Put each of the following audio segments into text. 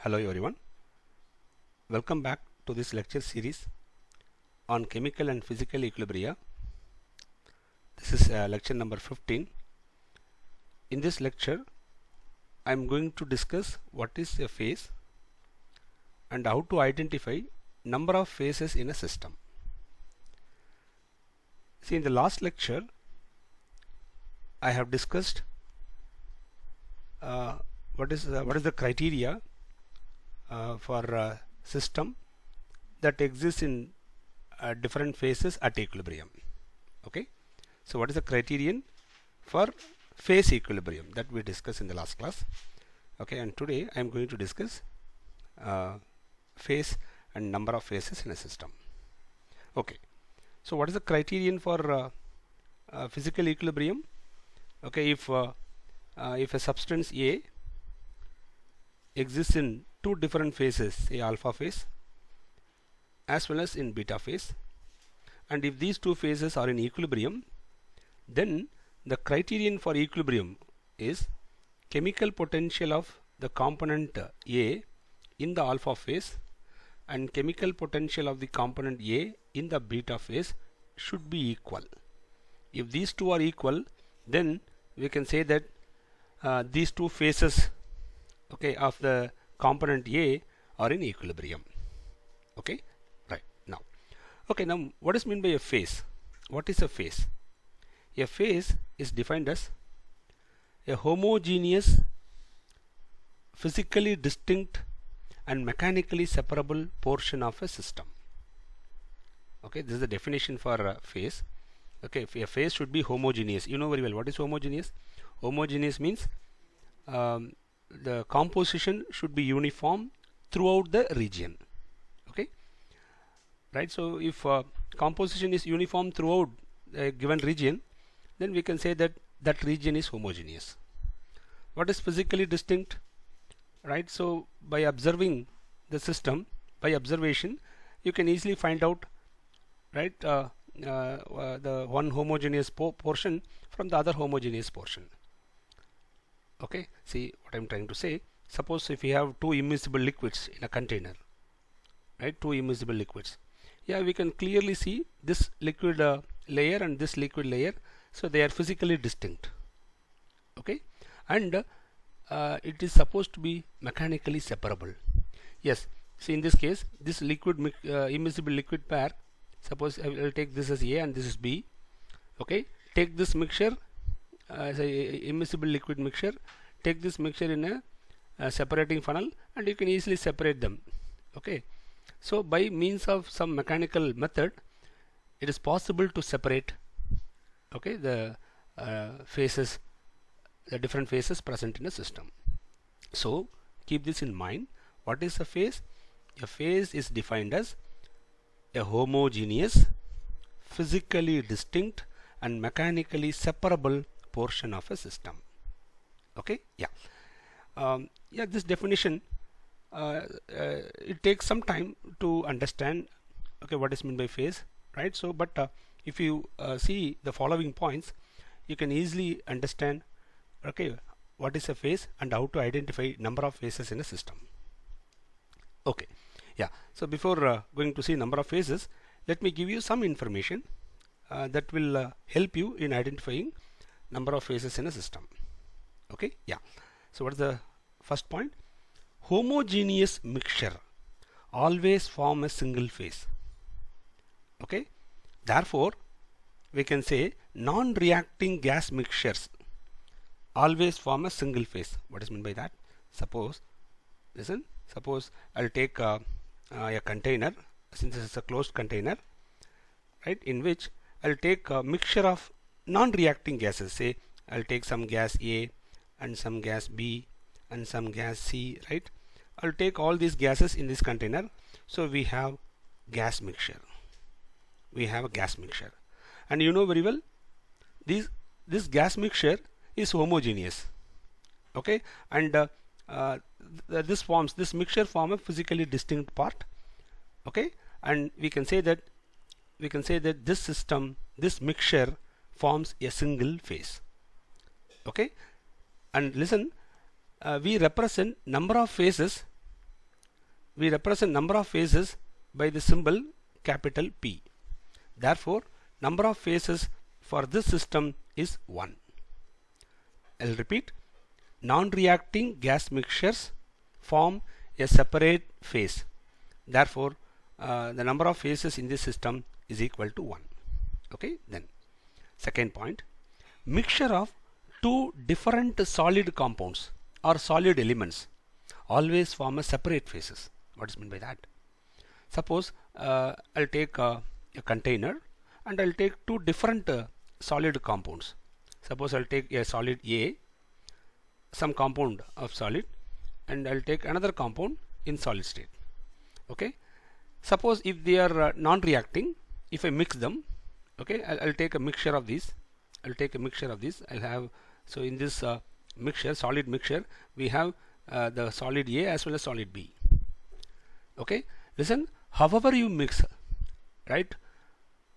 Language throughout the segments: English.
Hello everyone, welcome back to this lecture series on chemical and physical equilibria. This is lecture number 15. In this lecture I am going to discuss what is a phase and how to identify number of phases in a system. See, in the last lecture I have discussed what is the criteria for a system that exists in different phases at equilibrium. Okay, so what is the criterion for phase equilibrium that we discussed in the last class? Okay, and today I am going to discuss phase and number of phases in a system. Okay, so what is the criterion for physical equilibrium? Okay, if a substance A exists in two different phases, a alpha phase as well as in beta phase, and if these two phases are in equilibrium, then the criterion for equilibrium is chemical potential of the component A in the alpha phase and chemical potential of the component A in the beta phase should be equal. If these two are equal, then we can say that these two phases, okay, of the component A are in equilibrium. Okay, right. Now, okay, now what is meant by a phase? What is a phase? A phase is defined as a homogeneous, physically distinct and mechanically separable portion of a system. Okay, this is the definition for a phase. Okay, a phase should be homogeneous. You know very well what is homogeneous. Homogeneous means the composition should be uniform throughout the region. Okay, right. So if composition is uniform throughout a given region, then we can say that that region is homogeneous. What is physically distinct? Right. So by observing the system, by observation, you can easily find out, right, the one homogeneous portion from the other homogeneous portion. Okay, see what I'm trying to say. Suppose if we have two immiscible liquids in a container, right, two immiscible liquids, yeah, we can clearly see this liquid layer and this liquid layer, so they are physically distinct. Okay, and it is supposed to be mechanically separable. Yes, see in this case, this liquid immiscible liquid pair, suppose I will take this as A and this is B. Okay, take this mixture as a immiscible liquid mixture, take this mixture in a separating funnel and you can easily separate them. Okay, so by means of some mechanical method it is possible to separate, okay, the phases, the different phases present in a system. So keep this in mind. What is a phase? A phase is defined as a homogeneous, physically distinct and mechanically separable portion of a system. Okay, yeah, yeah, this definition it takes some time to understand, okay, what is meant by phase, right? So but if you see the following points, you can easily understand, okay, what is a phase and how to identify number of phases in a system. Okay, yeah, so before going to see number of phases, let me give you some information that will help you in identifying number of phases in a system. Okay, yeah, so what is the first point? Homogeneous mixture always form a single phase. Okay, therefore we can say non-reacting gas mixtures always form a single phase. What is meant by that? Suppose, listen, suppose I'll take a container, since this is a closed container, right, in which I'll take a mixture of non-reacting gases. Say I'll take some gas A and some gas B and some gas C, right? I'll take all these gases in this container. So we have gas mixture. We have a gas mixture, and you know very well this gas mixture is homogeneous. Okay, and this mixture form a physically distinct part. Okay, and we can say that this system, this mixture forms a single phase. Okay, and listen, we represent number of phases we represent number of phases by the symbol capital P. Therefore, number of phases for this system is 1. I'll repeat. Non-reacting gas mixtures form a separate phase. Therefore, the number of phases in this system is equal to 1. Okay, then second point, mixture of two different solid compounds or solid elements always form a separate phases. What is meant by that? Suppose I'll take a container and I'll take two different solid compounds. Suppose I'll take a solid A, some compound of solid, and I'll take another compound in solid state. Okay, suppose if they are non-reacting, if I mix them, okay, I'll take a mixture of these. I'll take a mixture of these. I'll have, so in this mixture, solid mixture, we have the solid A as well as solid B. Okay, listen, however you mix, right,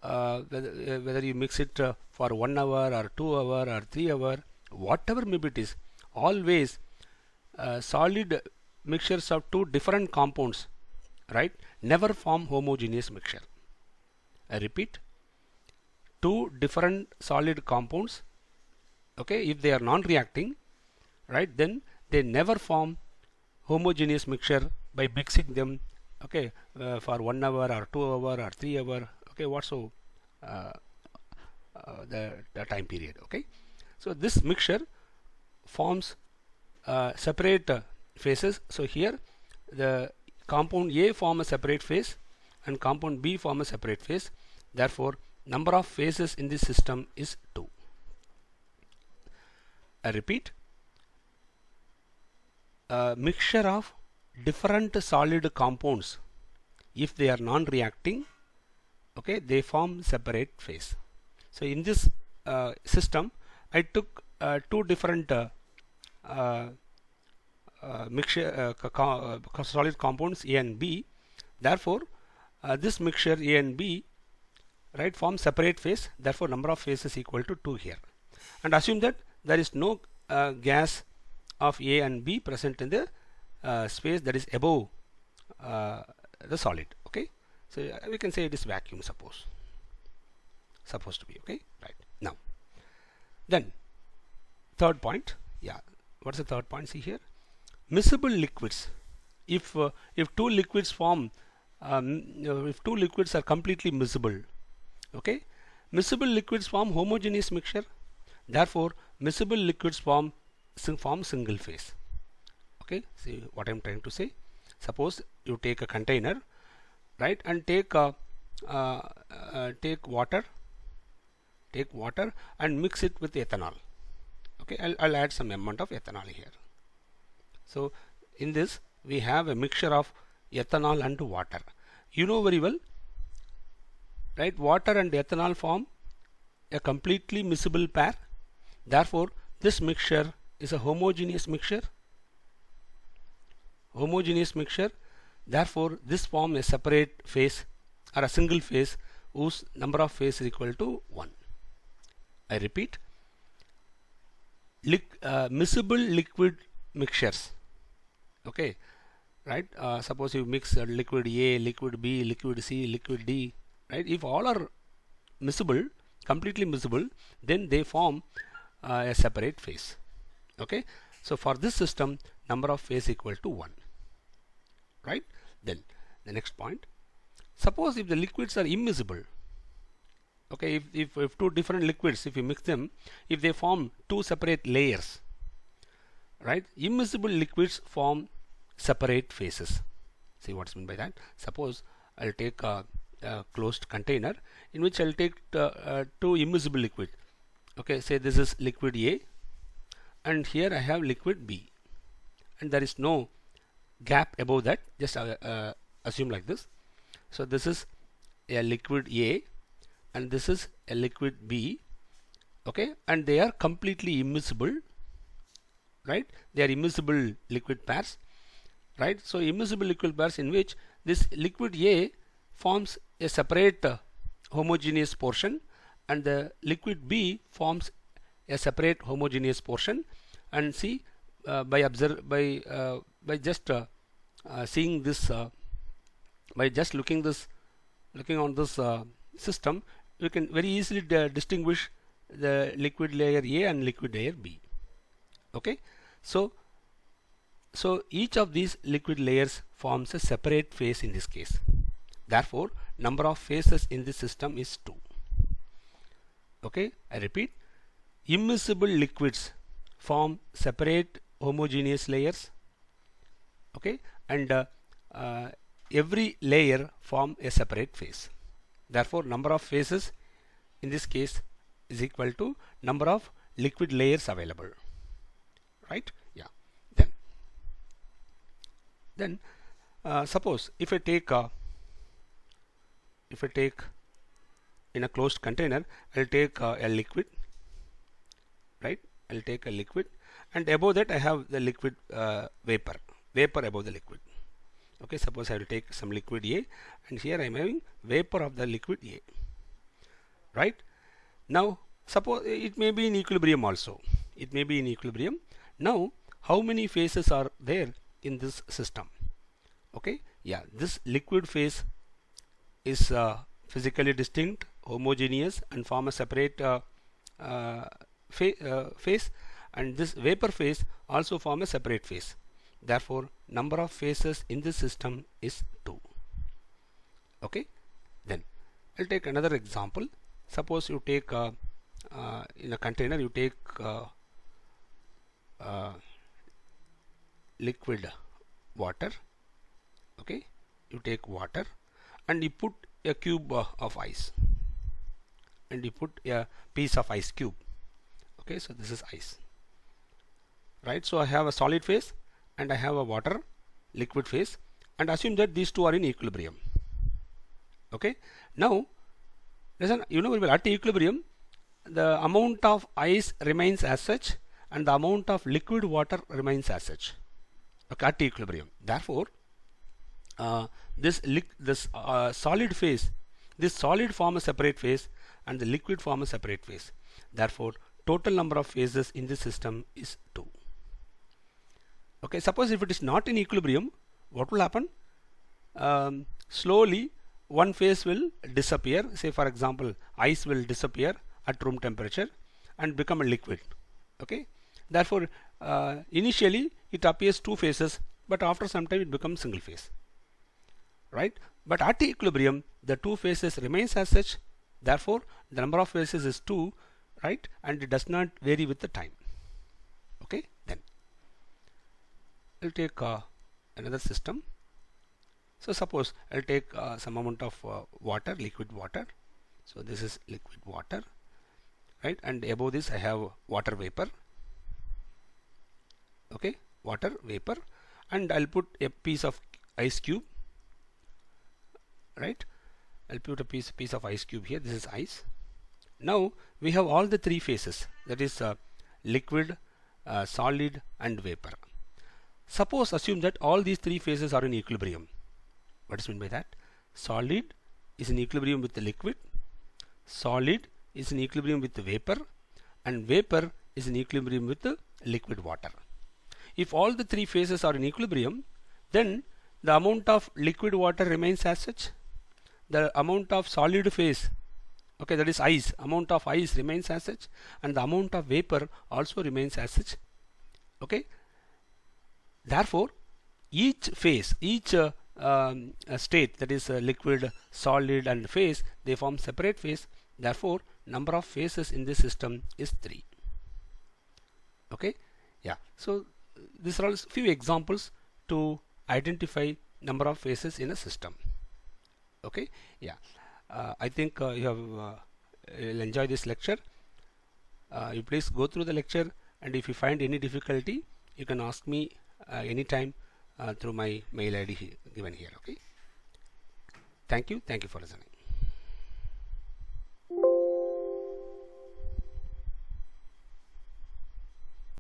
whether you mix it for 1 hour or 2 hour or 3 hour, whatever maybe it is, always solid mixtures of two different compounds, right, never form homogeneous mixture. I repeat, two different solid compounds, okay, if they are non-reacting, right, then they never form homogeneous mixture by mixing them, okay, for 1 hour or 2 hour or 3 hour, okay, whatso the time period. Okay, so this mixture forms separate phases. So here the compound A form a separate phase and compound B form a separate phase. Therefore, number of phases in this system is 2. I repeat, a mixture of different solid compounds, if they are non-reacting, okay, they form separate phase. So in this system, I took two different mixture solid compounds A and B. Therefore, this mixture A and B, right, form separate phase. Therefore, number of phases equal to 2 here. And assume that there is no gas of A and B present in the space that is above the solid. Okay, so we can say it is vacuum, supposed to be. Okay, right. Now then third point, yeah, what's the third point? See here, miscible liquids. If two liquids form if two liquids are completely miscible, okay, miscible liquids form homogeneous mixture. Therefore, miscible liquids form single phase. Okay, see what I'm trying to say. Suppose you take a container, right, and take water and mix it with ethanol. Okay, I'll add some amount of ethanol here. So in this we have a mixture of ethanol and water. You know very well, right, water and ethanol form a completely miscible pair. Therefore, this mixture is a homogeneous mixture. Therefore, this form a separate phase or a single phase whose number of phase is equal to 1. I repeat, miscible liquid mixtures. Okay, right, suppose you mix liquid A, liquid B, liquid C, liquid D, right, if all are miscible, completely miscible, then they form a separate phase. Okay, so for this system, number of phase equal to 1. Right, then the next point, suppose if the liquids are immiscible, okay, if two different liquids, if you mix them, if they form two separate layers, right, immiscible liquids form separate phases. See what's meant by that. Suppose I'll take a closed container in which I'll take two immiscible liquid. Okay, say this is liquid A and here I have liquid B, and there is no gap above that, just assume like this. So this is a liquid A and this is a liquid B, okay, and they are completely immiscible, right, they are immiscible liquid pairs, right. So immiscible liquid pairs in which this liquid A forms a separate homogeneous portion and the liquid B forms a separate homogeneous portion. And see, by just seeing this by just looking on this system, you can very easily distinguish the liquid layer A and liquid layer B. Okay, so each of these liquid layers forms a separate phase in this case. Therefore, number of phases in this system is 2. Okay, I repeat, immiscible liquids form separate homogeneous layers. Okay, and every layer form a separate phase. Therefore, number of phases in this case is equal to number of liquid layers available. Right? Yeah. Then suppose if I take in a closed container, I'll take a liquid. Right? I'll take a liquid, and above that I have the liquid vapor above the liquid. Okay, suppose I will take some liquid A, and here I am having vapor of the liquid A. Right? Now suppose it may be in equilibrium also. It may be in equilibrium. Now how many phases are there in this system? Okay, yeah, this liquid phase is physically distinct, homogeneous, and form a separate phase, and this vapor phase also form a separate phase. Therefore, number of phases in this system is 2. Okay, then I'll take another example. Suppose you take in a container, you take liquid water. Okay, you take water and you put a cube of ice, and you put a piece of ice cube. Okay, so this is ice. Right, so I have a solid phase and I have a water liquid phase, and assume that these two are in equilibrium. Okay, now listen, you know very well, at equilibrium the amount of ice remains as such and the amount of liquid water remains as such. Okay, at equilibrium. Therefore, this solid phase, this solid form a separate phase and the liquid form a separate phase. Therefore, total number of phases in this system is 2. Okay, suppose if it is not in equilibrium, what will happen? Slowly one phase will disappear. Say for example, ice will disappear at room temperature and become a liquid. Okay, therefore initially it appears 2 phases, but after some time it becomes single phase. Right, but at equilibrium the 2 phases remains as such. Therefore, the number of phases is 2, right, and it does not vary with the time. Okay, then I'll take another system. So suppose I'll take some amount of water, liquid water. So this is liquid water, right, and above this I have water vapor. Okay, water vapor, and I'll put a piece of ice cube. Right, I'll put a piece of ice cube here. This is ice. Now we have all the 3 phases, that is liquid, solid and vapor. Suppose assume that all these 3 phases are in equilibrium. What is meant by that? Solid is in equilibrium with the liquid, solid is in equilibrium with the vapor, and vapor is in equilibrium with the liquid water. If all the 3 phases are in equilibrium, then the amount of liquid water remains as such. The amount of solid phase, okay, that is ice, amount of ice remains as such, and the amount of vapor also remains as such. Okay, therefore each phase, each state, that is liquid, solid and phase, they form separate phase. Therefore, number of phases in this system is 3. Okay, yeah, so these are all few examples to identify number of phases in a system. Okay, yeah, I think you have you'll enjoy this lecture. You please go through the lecture, and if you find any difficulty, you can ask me anytime through my mail ID given here. Okay, thank you for listening.